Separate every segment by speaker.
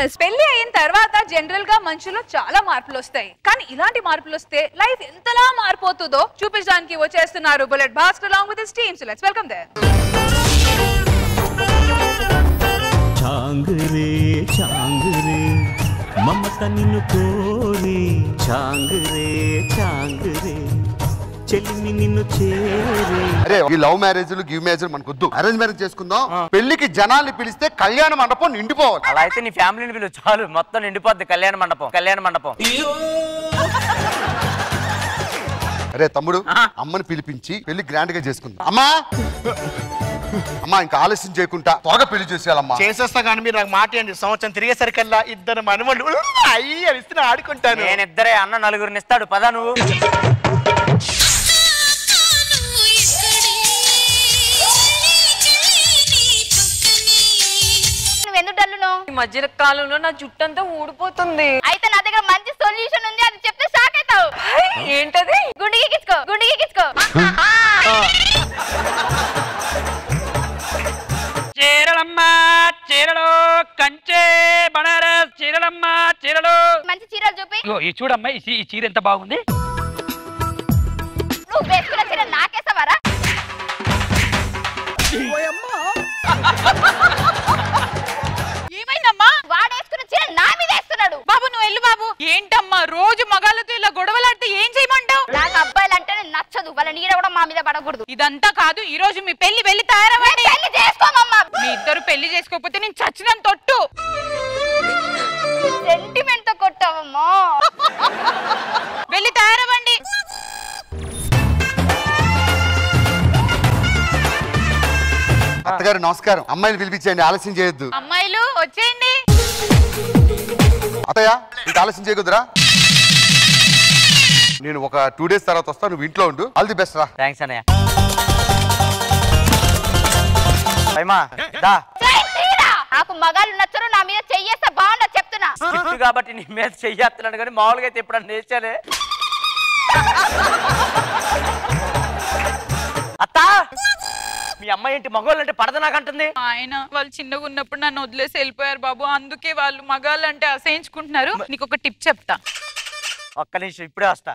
Speaker 1: Listeners, పెళ్లి అయిన తర్వాత జనరల్ గా మనుషులు చాలా మార్పులు వస్తాయి. కానీ ఇలాంటి మార్పులు వస్తే లైఫ్ ఎంతలా మారిపోతుందో చూపించడానికి వచ్చేస్తున్నారు bullet Bhaskar along with his team. So let's welcome them.
Speaker 2: చాంగరే చాంగరే మమత నిన్ను కోరి చాంగరే చాంగరే చెల్లిని నిన్ను చేరే.
Speaker 3: అరే ఈ లవ్ మ్యారేజ్లు గివ్ మ్యారేజ్లు మనకు వద్దు, అరేంజ్ మ్యారేజ్ చేసుకుందాం. పెళ్లికి జనాల్ని పిలిస్తే కళ్యాణ మండపం నిండిపోవాలి.
Speaker 4: అలా అయితే నీ ఫ్యామిలీని పిలువు చాలు, మొత్తం నిండిపోద్ది కళ్యాణ మండపం. కళ్యాణ మండపం.
Speaker 3: అరే తమ్ముడు, అమ్మని పిలిపించి పెళ్లి గ్రాండ్ గా చేసుకుందాం. అమ్మా అమ్మా ఇంకా ఆలస్యం చేయకుండా త్వరగా పెళ్లి చేసేయాలమ్మా.
Speaker 5: చేసేస్తా కానీ మీరు నాకు మాట ఏంటి, సంవత్సరం తిరిగేసరికల్లా ఇద్దరు మనవళ్ళు అయ్యి అనిస్తే ఆడుకుంటాను.
Speaker 4: నేను ఇద్దరే, అన్న నలుగురిని ఇస్తాడు. పదా నువ్వు.
Speaker 6: ఈ మధ్య కాలంలో నా జుట్టు అంతా ఊడిపోతుంది. అయితే నా దగ్గర మంచి సొల్యూషన్ ఉంది, అది చెప్తే షాక్ అవుతావు. ఏంటది? గుండె గీకించుకో, గుండె గీకించుకో.
Speaker 7: చీరలమ్మ చీరలు కంచే బనారస్ చీరలమ్మ చీరలు.
Speaker 6: మంచి చీరలు చూపి.
Speaker 7: ఈ చూడమ్మా, ఈ చీర ఎంత బాగుంది.
Speaker 6: నువ్వు వేసుకున్న చీర నాకేసావారా?
Speaker 1: ఏమైందమ్మా?
Speaker 6: వాడేసుకున్న చీర నా మీద వేస్తున్నాడు.
Speaker 1: బాబు నువ్వు వెళ్ళు బాబు. ఏంటమ్మా రోజు మగాళ్ళతో ఇలా గొడవలాడితే ఏం చేయమంటావు?
Speaker 6: నాకు అబ్బాయిలు అంటేనే నచ్చదు, వాళ్ళ నీడ కూడా మా మీద పడకూడదు.
Speaker 1: ఇదంతా కాదు, ఈ రోజు మీ పెళ్లి వెళ్ళి తయారవ్వండి.
Speaker 6: పెళ్లి చేసుకోమమ్మా.
Speaker 1: మీ ఇద్దరు పెళ్లి చేసుకోకపోతే నేను చచ్చినంత తొట్టు.
Speaker 6: సెంటిమెంట్ తో కొట్టావమ్మా.
Speaker 1: వెళ్ళి తయారవ్వండి.
Speaker 3: అత్తగారు నమస్కారం. అమ్మాయిని పిలిపించండి, ఆలస్యం చేయొద్దు.
Speaker 1: అమ్మాయిలు వచ్చేయండి.
Speaker 3: అత్తయ్య ఇంకా ఆలస్యం చేయకుదురా. నేను ఒక 2 days తర్వాత వస్తాను, నువ్వు ఇంట్లో ఉండు. ఆల్ ది బెస్ట్ రా.
Speaker 4: థ్యాంక్స్ అన్నయ్య. దా.
Speaker 6: నాకు మగాళ్ళు నచ్చరు, నా మీద చెయ్యేస్తే బాగుండదు చెప్తున్నా.
Speaker 4: స్ట్రిక్ట్ కాబట్టి నీ మీద చెయ్యేస్తున్నాడు, కానీ మామూలుగా అయితే ఎప్పుడన్నా నేర్చాలే. అత్త మీ అమ్మాయి ఏంటి మగవాళ్ళు అంటే పడద నాకంటుంది.
Speaker 1: ఆయన వాళ్ళు చిన్నగా ఉన్నప్పుడు నన్ను వదిలేసి వెళ్ళిపోయారు బాబు, అందుకే వాళ్ళు మగాళ్ళు అంటే అసహించుకుంటున్నారు. నీకు ఒక టిప్ చెప్తా.
Speaker 4: ఒక్క నిమిషం, ఇప్పుడే వస్తా.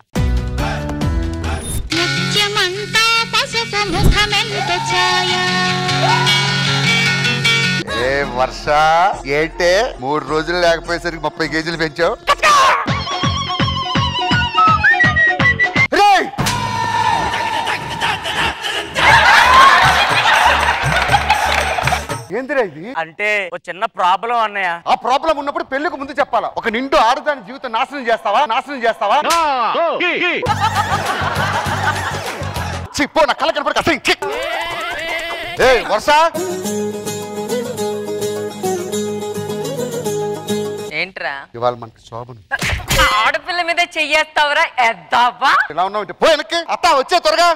Speaker 3: ఏ వర్ష ఏంటే 3 రోజులు లేకపోయేసరికి 30 kgs పెంచావు. ఏందిరా ఇది?
Speaker 4: అంటే ఒక చిన్న ప్రాబ్లం అన్నయ్య.
Speaker 3: ఆ ప్రాబ్లం ఉన్నప్పుడు పెళ్లికి ముందు చెప్పాలా? ఒక నిండు ఆడదాని జీవితం నాశనం చేస్తావా? చిప్పో నా కళ్ళ కనపడి అసలు. ఏ వర్ష
Speaker 6: ఏంట్రా
Speaker 3: ఇవాళ మనకి శోభను
Speaker 6: ఆడపిల్ల మీద చెయ్యేస్తావరా? ఎద్దావా
Speaker 3: ఎలా ఉన్నావు? పో వెనక్కి. అత్త వచ్చే త్వరగా.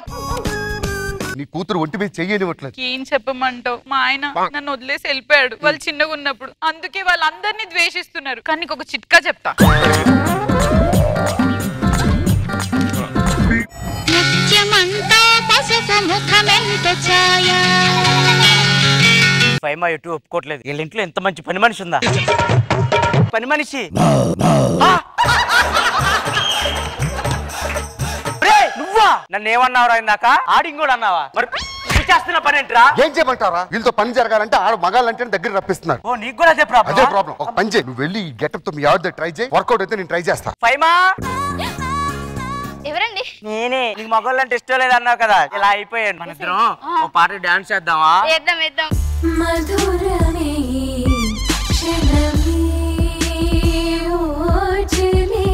Speaker 3: నీ కూతురు ఒంటి మీద చెయ్యనివ్వట్లేదు.
Speaker 1: ఏం చెప్పమంటావు? మా ఆయన నన్ను వదిలేసి వెళ్ళిపోయాడు వాళ్ళు చిన్నగా ఉన్నప్పుడు, అందుకే వాళ్ళందరినీ ద్వేషిస్తున్నారు. కానీ నీకు ఒక చిట్కా చెప్తా.
Speaker 4: ఫైమా ఎటు ఒప్పుకోవట్లేదు. వీళ్ళ ఇంట్లో ఎంత మంచి పని మనిషి ఉందా? పని మనిషి నువ్వా? నన్ను ఏమన్నావురా ఇందాక? ఆడింగ్ కూడా అన్నావా? మరి చేస్తున్న పని ఏంట్రా?
Speaker 3: ఏం చేయమంటారా? వీళ్ళతో పని జరగాలంటే ఆడ మగాళ్ళంటే దగ్గర రప్పిస్తున్నారు.
Speaker 4: ఓ నీకు కూడా అదే ప్రాబ్లం.
Speaker 3: అదే ప్రాబ్లం. ఒక పని చేయి, నువ్వు వెళ్ళి గెటప్ తో మీ ఆవిడ ట్రై చేయి. వర్కౌట్ అయితే నేను ట్రై చేస్తా.
Speaker 4: ఫైమా
Speaker 6: ఎవరండి?
Speaker 4: నేనే. నీకు మగవాళ్ళు అంటే ఇష్టం లేదన్నావు కదా, ఇలా అయిపోయాను. మన ఇద్దరం ఓ పాట డాన్స్ చేద్దామా?
Speaker 6: వేద్దాం వేద్దాం.
Speaker 8: మధురమే క్షణమే ఓజలే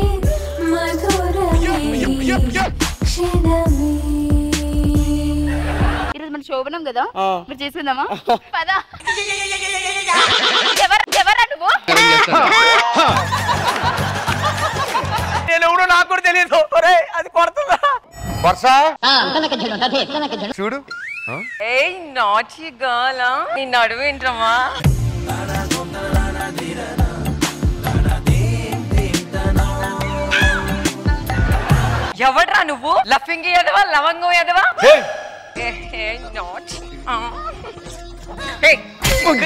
Speaker 8: మధురమే క్షణమే.
Speaker 6: ఈరోజు మన శోభనం కదా, మీరు చేసుకుందామా? పదా. ఎవరా నువ్వు?
Speaker 4: నేనెవడో నాకు కూడా తెలియదు. అది కొడుతుందా?
Speaker 3: వర్ష చూడు.
Speaker 6: ఏయ్ నాచి గర్ల్, నీ నడువు ఏంట్రమ్మా? ఎవడ్రా నువ్వు? లఫింగ్ ఎదవా, లవంగం ఎదవా?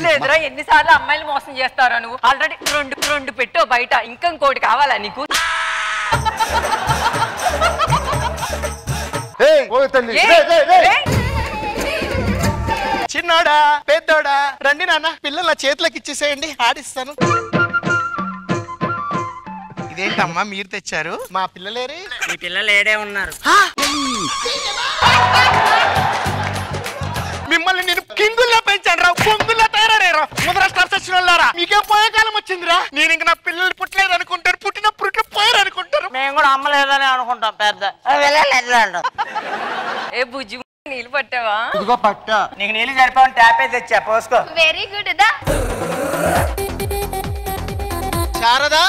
Speaker 9: లేదురా ఎన్నిసార్లు అమ్మాయిలు మోసం చేస్తారా నువ్వు ఆల్రెడీ రెండు పెట్టో బయట ఇంకా ఇంకోటి కావాలా నీకు
Speaker 5: చిన్నోడా పెద్దోడా రండి నాన్న పిల్లలు నా చేతులకు ఇచ్చేసేయండి ఆడిస్తాను. ఇదేంటమ్మా మీరు తెచ్చారు? మా పిల్లలేరే?
Speaker 4: మీ పిల్లలు ఏడే ఉన్నారు.
Speaker 5: మిమ్మల్ని నేను కింగుల్లో పెంచాను రా, పొంగుల్లో తయారయ్యారా ముద్రస్తారా? మీకేం పోయే కాలం వచ్చిందిరా. నేను ఇంక నా పిల్లలు పుట్టలేదు అనుకుంటారు, పుట్టిన పుట్టిన పోయారు అనుకుంటారు.
Speaker 4: మేము కూడా అమ్మలేదని అనుకుంటాం. పెద్ద
Speaker 9: ఏ బుజ్జి నీళ్ళు పట్టావా?
Speaker 4: ఇదిగో పట్టా. నీకు నీళ్ళు సరిపోని ట్యాపే తెచ్చా, పోసుకో.
Speaker 6: వెరీ గుడ్ దా.
Speaker 5: శారదా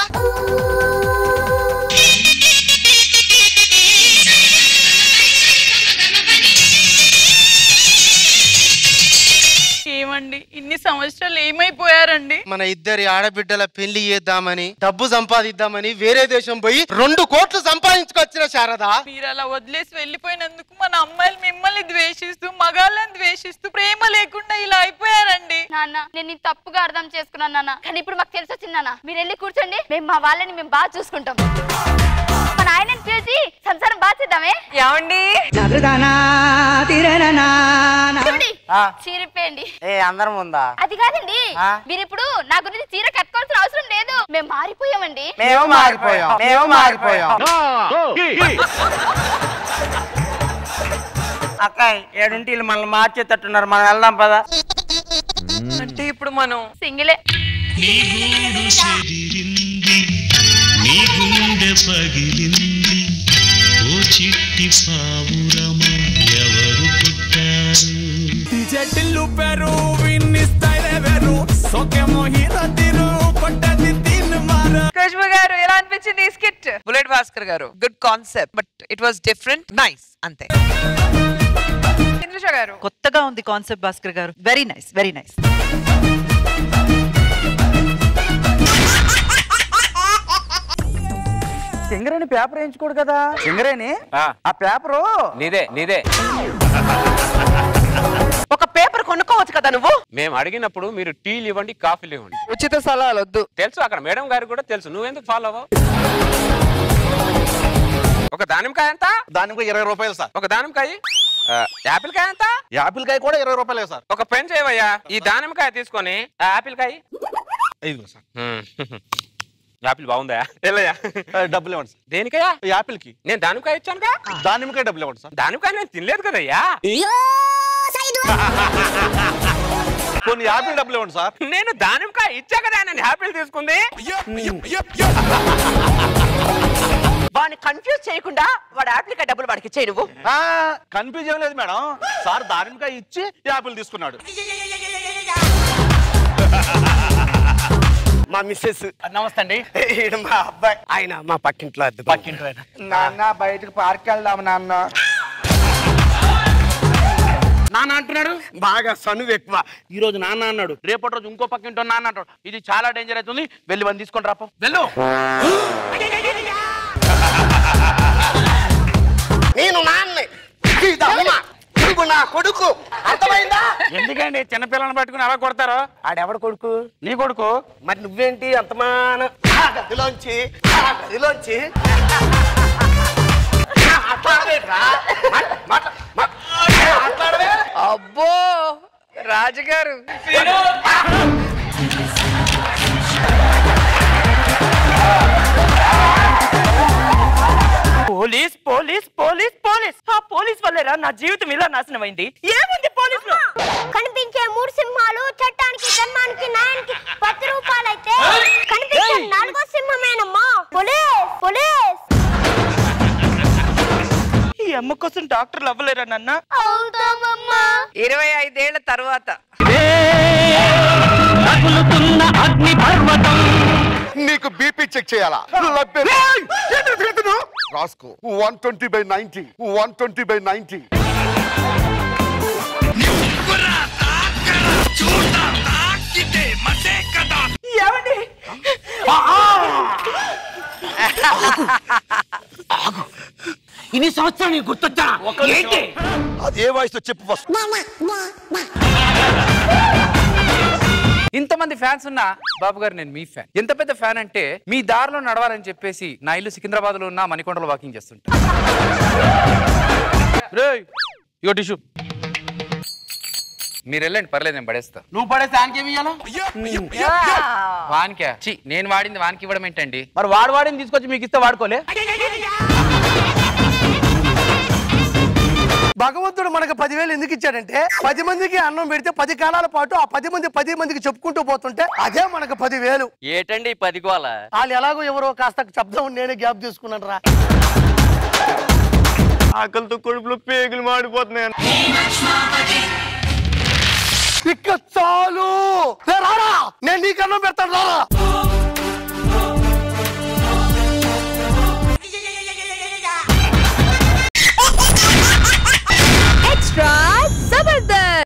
Speaker 10: ఏమండి ఇన్ని సంవత్సరాలు ఏమైపోయారండి?
Speaker 5: మన ఇద్దరి ఆడబిడ్డల పెళ్లి చేద్దామని డబ్బు సంపాదిద్దామని వేరే దేశం పోయి 2 కోట్లు సంపాదించుకొచ్చిన శారదా.
Speaker 10: మీరు అలా వదిలేసి వెళ్ళిపోయినందుకు మన అమ్మాయిలు మిమ్మల్ని ద్వేషిస్తూ మగాళ్ళని ద్వేషిస్తూ ప్రేమ లేకుండా ఇలా అయిపోయారండి.
Speaker 6: నాన్న నేను తప్పుగా అర్థం చేసుకున్నాను నాన్న, కానీ ఇప్పుడు మాకు తెలిసి వచ్చింది నాన్న. మీరు వెళ్ళి కూర్చోండి, మేము మా వాళ్ళని మేము బాగా చూసుకుంటాం. మన ఆయనని పిలిచి సంసారం బాగా చేద్దామే.
Speaker 9: ఏమండి
Speaker 6: చీరిపోయండి.
Speaker 4: అందరం ఉందా?
Speaker 6: అది కాదండి, మీరు ఇప్పుడు నా గురించి చీర కట్టుకోవాల్సిన అవసరం లేదు. మేము మారిపోయామండి.
Speaker 4: మేము మారిపోయాం. అక్క 7 మనల్ని మార్చేటట్టున్నారు, మనం వెళ్దాం పదా.
Speaker 9: అంటే ఇప్పుడు మనం
Speaker 6: సింగిలే.
Speaker 2: నీ గుండె పగిలింది ఓ చిట్టి పావురమా ఎవరు పుట్టారు చెట్లు పెరు విన్నిస్తాయిరే వెరు సోకేమో హీరో తిరు కొట్టది తిన్ను మారు.
Speaker 1: ఖుష్బు గారు ఎలా అనిపించింది ఈ స్కిట్?
Speaker 11: బుల్లెట్ భాస్కర్ గారు good concept but it was different nice అంతే.
Speaker 1: ఇంద్రజ గారు
Speaker 12: కొత్తగా ఉంది కాన్సెప్ట్ భాస్కర్ గారు. Very nice very nice.
Speaker 4: Singareni paper వేయించుకోడు కదా. సింగరేణి ఆ పేపరు
Speaker 13: నీదే.
Speaker 12: ఒక పేపర్ కొనుక్కోవచ్చు కదా నువ్వు.
Speaker 13: మేము అడిగినప్పుడు మీరు టీలు ఇవ్వండి, కాఫీలు ఇవ్వండి.
Speaker 12: ఉచిత సలహాలు వద్దు.
Speaker 13: తెలుసు, అక్కడ మేడం గారికి కూడా తెలుసు. నువ్వెందుకు ఫాలో అవ్వవు? ఒక దానిమ్మకాయ ఎంత?
Speaker 5: దానిమ్మకాయ 20 రూపాయలు సార్.
Speaker 13: ఒక దానిమ్మకాయ. యాపిల్ కాయ ఎంత?
Speaker 5: యాపిల్ కాయ కూడా 20 రూపాయలే సార్.
Speaker 13: ఒక పెన్ చేయవయ్యా. ఈ దానిమ్మకాయ తీసుకొని యాపిల్ కాయ.
Speaker 5: ఇదిగో సార్.
Speaker 13: యాపిల్ బాగుందా? వెళ్ళయ్యా.
Speaker 5: డబ్బులు ఇవ్వండి సార్.
Speaker 13: దేనికయ్యా?
Speaker 5: యాపిల్ కి.
Speaker 13: నేను దానిమ్మకాయ ఇచ్చానుగా.
Speaker 5: దానిమ్మకాయ డబ్బులు ఇవ్వండి సార్.
Speaker 13: దానిమ్మకాయ నేను తినలేదు కదయ్యా.
Speaker 5: కొన్ని యాపిల్ డబ్బులు ఇవ్వండి సార్.
Speaker 13: నేను దానిమ్మకాయ ఇచ్చా కదా, నేను యాపిల్ తీసుకుంది.
Speaker 12: వాడిని కన్ఫ్యూజ్ చేయకుండా వాడు యాపిల్ డబ్బులు వాడికి ఇచ్చే. నువ్వు
Speaker 5: కన్ఫ్యూజ్ ఏం లేదు మేడం. సార్ దానిమ్మకాయ ఇచ్చి యాపిల్ తీసుకున్నాడు.
Speaker 4: మా మిస్సెస్.
Speaker 5: నమస్తే అండి.
Speaker 4: మా అబ్బాయి. ఆయన మా పక్కింట్లో నాన్న బయటకు పార్క్ వెళ్దాం నాన్న
Speaker 5: అంటున్నాడు. బాగా సనువు ఎక్కువ. ఈ రోజు నాన్న అన్నాడు, రేపటి రోజు ఇంకో పక్కింటో నాన్న అంటాడు. ఇది చాలా డేంజర్ అవుతుంది. వెళ్ళి బండి తీసుకొని రాపో. వెళ్ళు.
Speaker 4: నేను నాన్నే, నువ్వు నా కొడుకు. అర్థమైందా?
Speaker 13: ఎందుకండి చిన్నపిల్లలను పట్టుకుని అలా కొడతారు?
Speaker 4: ఆడెవడు కొడుకు?
Speaker 13: నీ కొడుకు.
Speaker 4: మరి నువ్వేంటి అంతమాన గదిలోంచి
Speaker 9: అబ్బో రాజుగారు.
Speaker 12: Police police police police. ఆ పోలీస్ వల్లేరా నా జీవితం ఇలా నాశనం అయింది. ఏముంది పోలీసులో?
Speaker 6: కనిపించే 3 సింహాలు చట్టానికి ధర్మానికి న్యాయానికి 10 రూపాయలైతే కనిపించే 4వ సింహమేనమ్మా పోలీస్. పోలీస్
Speaker 12: ఈ అమ్మ కోసం డాక్టర్లు అవ్వలేరా నాన్న?
Speaker 6: అవుతామమ్మా.
Speaker 9: 25 ఏళ్ల తర్వాత
Speaker 3: నీకు బీపీ చెక్ చేయాలా? రాసుకో 120/90. 120/90.
Speaker 12: ఏమండి?
Speaker 4: ఇన్ని సంవత్సరాలు నీకు గుర్తొచ్చా?
Speaker 3: అదే వాయిస్ చెప్పు ఫస్ట్.
Speaker 14: ఇంతమంది ఫ్యాన్స్ ఉన్నా బాబు గారు నేను మీ ఫ్యాన్. ఎంత పెద్ద ఫ్యాన్ అంటే మీ దారిలో నడవాలని చెప్పేసి నా ఇల్లు సికింద్రాబాద్ లో ఉన్న మణికొండలో వాకింగ్ చేస్తుంటా. ఇగో టిష్యూ మీరు వెళ్ళండి, పర్లేదు నేను పడేస్తా.
Speaker 4: నువ్వు పడేస్తే ఆయనకేమి ఇయ్యాలా?
Speaker 14: వానికా? నేను వాడింది వానికి ఇవ్వడం ఏంటండి?
Speaker 4: మరి వాడిని తీసుకొచ్చి మీకు ఇస్తే వాడుకోలే.
Speaker 15: భగవంతుడు మనకు 10,000 ఎందుకు ఇచ్చాడంటే 10 మందికి అన్నం పెడితే 10 కాలాల పాటు ఆ 10 మందికి చెప్పుకుంటూ పోతుంటే అదే మనకు 10,000.
Speaker 4: ఏటండి 10 కోల?
Speaker 15: వాళ్ళు ఎలాగో ఎవరో కాస్త శబ్దం నేనే గ్యాప్ తీసుకున్నాను రా.
Speaker 5: ఆకలితో కడుపులో పేగులు మాడిపోతున్నాయి.
Speaker 15: ఇక చాలు, రారా నేను నీకు అన్నం పెడతాను రారా.